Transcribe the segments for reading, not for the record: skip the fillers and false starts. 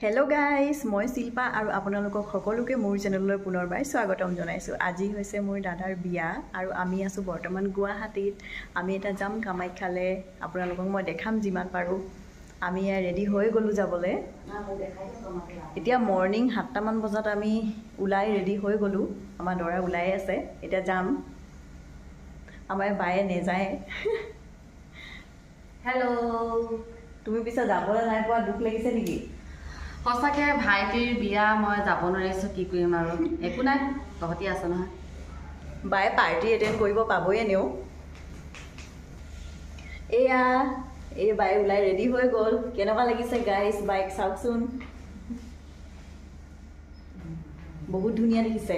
Hello guys, মই শিল্পা আৰু আপোনালোকক সকলোকে মোৰ চেনেললৈ পুনৰবাৰ স্বাগতম জনাইছো। আজি হৈছে মোৰ দাদাৰ বিয়া আৰু আমি আছো বৰ্তমান গুৱাহাটীত। আমি এটা যাম কামাখ্যালে। আপোনালোকক মই দেখাম যিমান পাৰো। আমি ৰেডি হৈ গলো যাবলে। এতিয়া মৰ্নিং 7টা মান বজাত আমি উলাই ৰেডি হৈ গলো। আমাৰ দৰা উলাই আছে। এতিয়া যাম। আমাৰ বায়ে নেযায়। হেল্ল'। তুমি পিছে যাবলৈ নাই পোৱা দুখ লাগিছে নেকি? সঁচাকে ভাইটিৰ বিয়া মই যাব নোৱাৰিছো কি কৰিম আৰু একো নাই তহতি আছে নহয় বায়ে পাৰ্টি এটেন্ড কৰিব পাবই এনেও এয়া এই বায়ে উলাই ৰেডি হৈ গল কেনেকুৱা লাগিছে গাইস বাইক চাওকচোন বহুত ধুনীয়া দেখিছে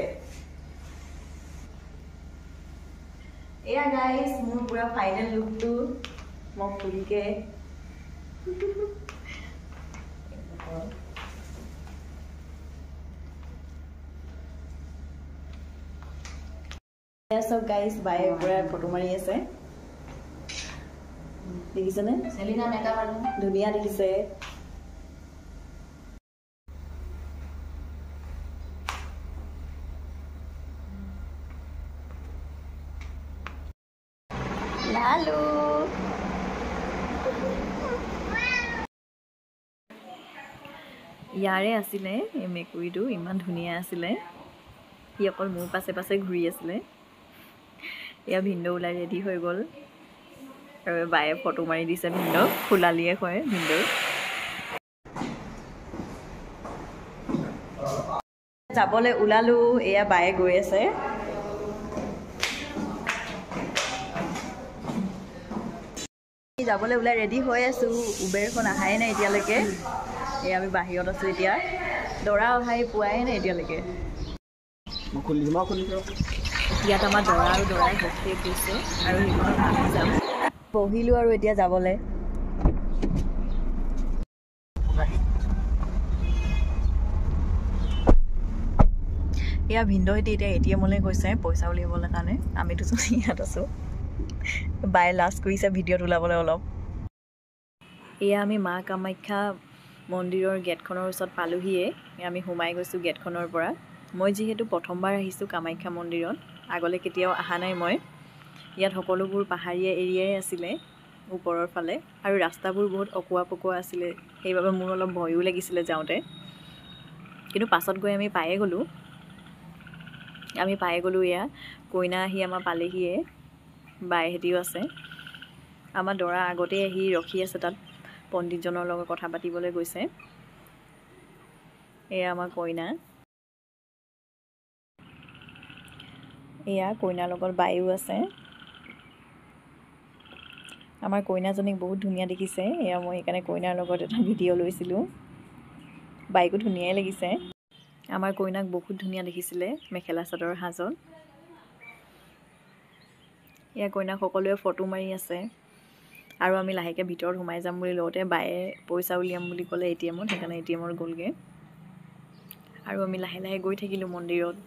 এয়া গাইস মোৰ পুৰা ফাইনেল লুকটো মই ফুলকে So guys, bye pura photo mari ase. Dekhise ne? Selina makeup aru duniya dekhise. Lalu. Yare asile e mekuridu iman dhuniya asile. Hi okol mur pase pase ghuri asile. या भिंडो उलाई ready হৈ গল আৰু বায়ে photo মাৰি দিছে भिंडो ফুলালিয়ে কয় भिंडो যাবলে উলালু এয়া বায়ে গৈ আছে যাবলে উলাই ৰেডি হৈ আছো উবেৰখন আহাই নাই এতিয়ালৈকে এই আমি বাহিৰত আছো এতিয়া দৰা অহাই পুৱাই নাই এতিয়ালৈকে খুলি ইয়াত আমাৰ দৰা আৰু দৰাই বহিয়ে গৈছে আৰু সেইখনত আমি যাম বহিলো আৰু এতিয়া যাবলে ইয়া ভিন্ডো এতিয়া এটিএমলে গৈছে পইচা উলিয়াবলৈ কাৰণে আমিতো ইয়াত আছো বাই লাষ্ট কৰিছে ভিডিঅ'ত ওলাবলৈ অলপ এয়া আমি মা কামাখ্যা মন্দিৰৰ গেটখনৰ ওচৰত পালোহিয়ে আমি সোমাই গৈছো গেটখনৰ পৰা মই যেহেতু প্ৰথমবাৰ আহিছো কামাখ্যা মন্দিৰত আগলে কেতিয়াও আহা নাই মই ইয়াত সকলোবোৰ পাহাৰীয়া এৰিয়াই আছিল ওপৰৰ ফালে আৰু ৰাস্তাবোৰ বহুত অকুৱা পকুৱা আছিল সেইবাবে মোৰ অলপ ভয়ও লাগিছিল যাওঁতে কিন্তু পাছত গৈ আমি পায়ে গলো ইয়া কইনা আহি আমাৰ পালেহিয়ে বাইহেতিও আছে আমাৰ দৰা আগতে আহি ৰখি আছে তাত পণ্ডিতজনৰ লগত কথা পাতিবলৈ গৈছে এয়া আমাৰ কইনা এয়া কইনাৰ লগত বাইও আছে আমাৰ কইনাজনীক বহুত ধুনীয়া দেখিছে এয়া মই একানে কইনাৰ লগত এটা ভিডিঅ' লৈছিলো বাইকো ধুনীয়াই লাগিছে আমাৰ কইনাক বহুত ধুনীয়া দেখিছিলে মেখেলা চাদৰ হাজত এয়া কইনাক সকলোৱে ফটো মাৰি আছে আৰু আমি লাহেকে ভিতৰত সোমাই যাম বুলি লওঁতে বায়ে পইচা উলিয়াম বুলি ক'লে এটিএমত সেইকাৰণে এটিএমৰ গ'লগে আৰু আমি লাহে লাহে গৈ থাকিলো মন্দিৰত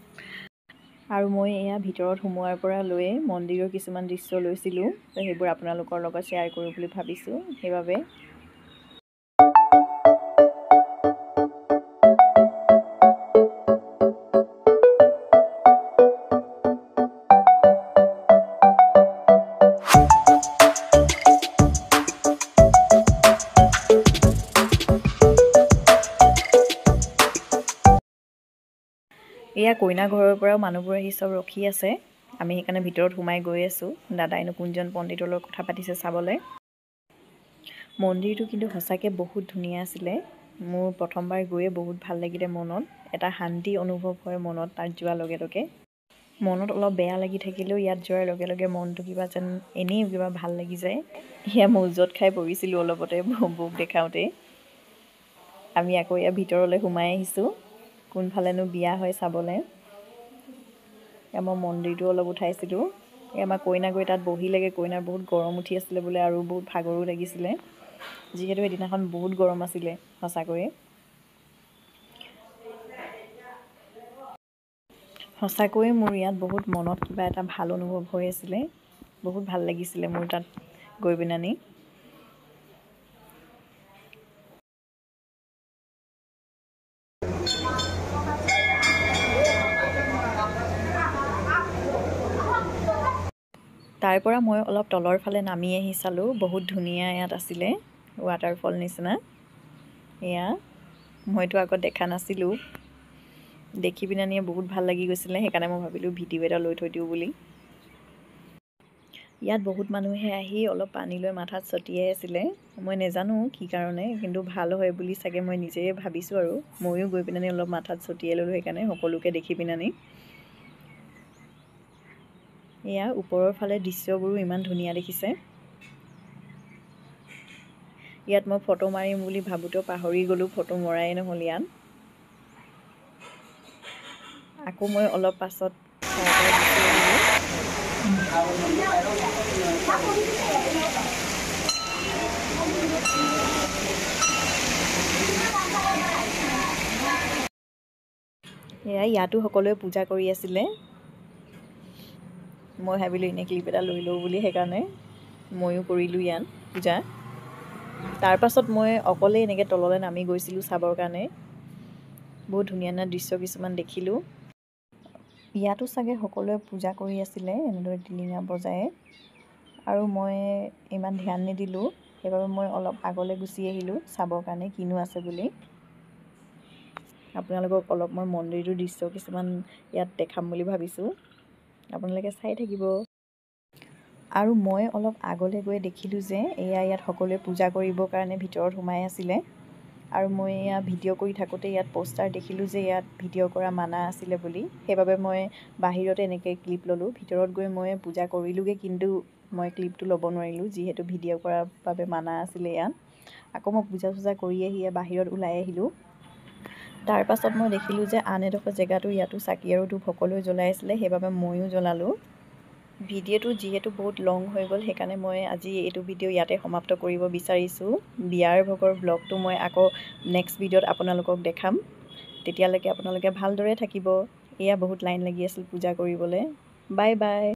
আৰু মই এয়া ভিতৰত সোমোৱাৰ পৰা লৈ মন্দিৰৰ কিছুমান দৃশ্য লৈছিলো সেইবোৰ আপোনালোকৰ লগত শেয়াৰ কৰো বুলি ভাবিছো সেইবাবে এয়া কইনা ঘৰৰ পৰা মানুহবোৰ আহি সব ৰখি আছে আমি সেইকাৰণে ভিতৰত সোমাই গৈ আছো দাদাইনো কোনজন পণ্ডিতৰ লগত কথা পাতিছে চাবলে মন্দিৰটো কিন্তু সঁচাকে বহুত ধুনীয়া আছিল মোৰ প্ৰথমবাৰ গৈয়ে বহুত ভাল লাগিলে মনত এটা শান্তি অনুভৱ হয় মনত তাত যোৱা লগে লগে মনত অলপ বেয়া লাগি থাকিলেও ইয়াত যোৱাৰ লগে লগে মনটো কিবা যেন এনেই কিবা ভাল লাগি যায় ইয়া মৌজত খাই পৰিছিলো অলপতে বুক দেখাওতে আমি আকৌ ইয়া ভিতৰলৈ সোমাই আহিছো কোনফালেনো বিয়া হয় চাবলে আমাৰ মন্দিৰটো অলপ উঠাইছিলো আমাৰ কইনা গৈ তাত বহিলেগে কইনাৰ বহুত গৰম উঠি আছিল বোলে আৰু বহুত ভাগৰো লাগিছিল যিহেতু এদিনাখন বহুত গৰম আছিল সঁচাকৈ মোৰ ইয়াত বহুত মনত কিবা এটা ভাল অনুভৱ হৈ আছিল বহুত ভাল লাগিছিল মোৰ তাত গৈ বিনানি তাৰ পৰা মই অলপ তলৰ ফালে নামি আহি চালোঁ, বহুত ধুনীয়া ইয়াত আছিলে ৱাটাৰফল নিচিনা। এয়া মইতো আগত দেখা নাছিলোঁ, দেখি পিনে বহুত ভাল লাগি গৈছিলে, সেইকাৰণে মই ভাবিলোঁ ভিডিঅ' এটা লৈ থৈ দিওঁ বুলি। ইয়াত বহুত মানুহে আহি অলপ পানী লৈ মাথাত ছটিয়াই আছিলে, মই নেজানো কি কাৰণে, কিন্তু ভাল হয় বুলি চাগে মই নিজে ভাবিছোঁ আৰু ময়ো গৈ পিনে অলপ মাথাত ছটিয়াই ল'লোঁ, সেইকাৰণে সকলোকে দেখি পিনে। এয়া ওপৰৰ ফালে দৃশ্যবোৰো ইমান ধুনীয়া দেখিছে। ইয়াত মই ফটো মাৰিম বুলি ভাবোঁতেও পাহৰি গ'লোঁ, ফটো মৰাই নহ'ল ইয়াত। আকৌ মই অলপ পাছত ইয়াতো সকলোৱে পূজা কৰি আছিলে। মই ভাবিলোঁ এনে ক্লিপ এটা লৈ লওঁ বুলি, সেইকাৰণে ময়ো কৰিলোঁ ইয়াত পূজা। তাৰপাছত মই অকলেই এনেকৈ তললৈ নামি গৈছিলোঁ চাবৰ কাৰণে। বহুত ধুনীয়া ধুনীয়া দৃশ্য কিছুমান দেখিলোঁ। ইয়াতো চাগে সকলোৱে পূজা কৰি আছিলে এনেদৰে টিলিঙা বজাই, আৰু মই ইমান ধ্যান নিদিলোঁ, সেইবাবে মই অলপ আগলৈ গুচি আহিলোঁ চাবৰ কাৰণে কিনো আছে বুলি। আপোনালোকক অলপ মই মন্দিৰটোৰ দৃশ্য কিছুমান ইয়াত দেখাম বুলি ভাবিছোঁ, আপোনালোকে চাই থাকিব। আৰু মই অলপ আগলৈ গৈ দেখিলোঁ যে ইয়াত সকলোৱে পূজা কৰিবৰ কাৰণে ভিতৰত সোমাই আছিলে, আৰু মই এয়া ভিডিঅ' কৰি থাকোঁতে ইয়াত প'ষ্টাৰ দেখিলোঁ যে ইয়াত ভিডিঅ' কৰা মানা আছিলে বুলি, সেইবাবে মই বাহিৰতে এনেকৈ ক্লিপ ল'লোঁ। ভিতৰত গৈ মই পূজা কৰিলোঁগৈ, কিন্তু মই ক্লিপটো ল'ব নোৱাৰিলোঁ যিহেতু ভিডিঅ' কৰাৰ বাবে মানা আছিলে ইয়াত। আকৌ মই পূজা চূজা কৰি আহি বাহিৰত ওলাই আহিলোঁ। তাৰপাছত মই দেখিলোঁ যে আন এডোখৰ জেগাতো ইয়াতো চাকি আৰু ধূপ সকলোৱে জ্বলাই আছিলে, সেইবাবে ময়ো জ্বলালোঁ। ভিডিঅ'টো যিহেতু বহুত লং হৈ গ'ল, সেইকাৰণে মই আজি এইটো ভিডিঅ' ইয়াতে সমাপ্ত কৰিব বিচাৰিছোঁ। বিয়াৰ ভোগৰ ব্লগটো মই আকৌ নেক্সট ভিডিঅ'ত আপোনালোকক দেখাম, তেতিয়ালৈকে আপোনালোকে ভালদৰে থাকিব। এয়া বহুত লাইন লাগি আছিল পূজা কৰিবলৈ। Bye bye.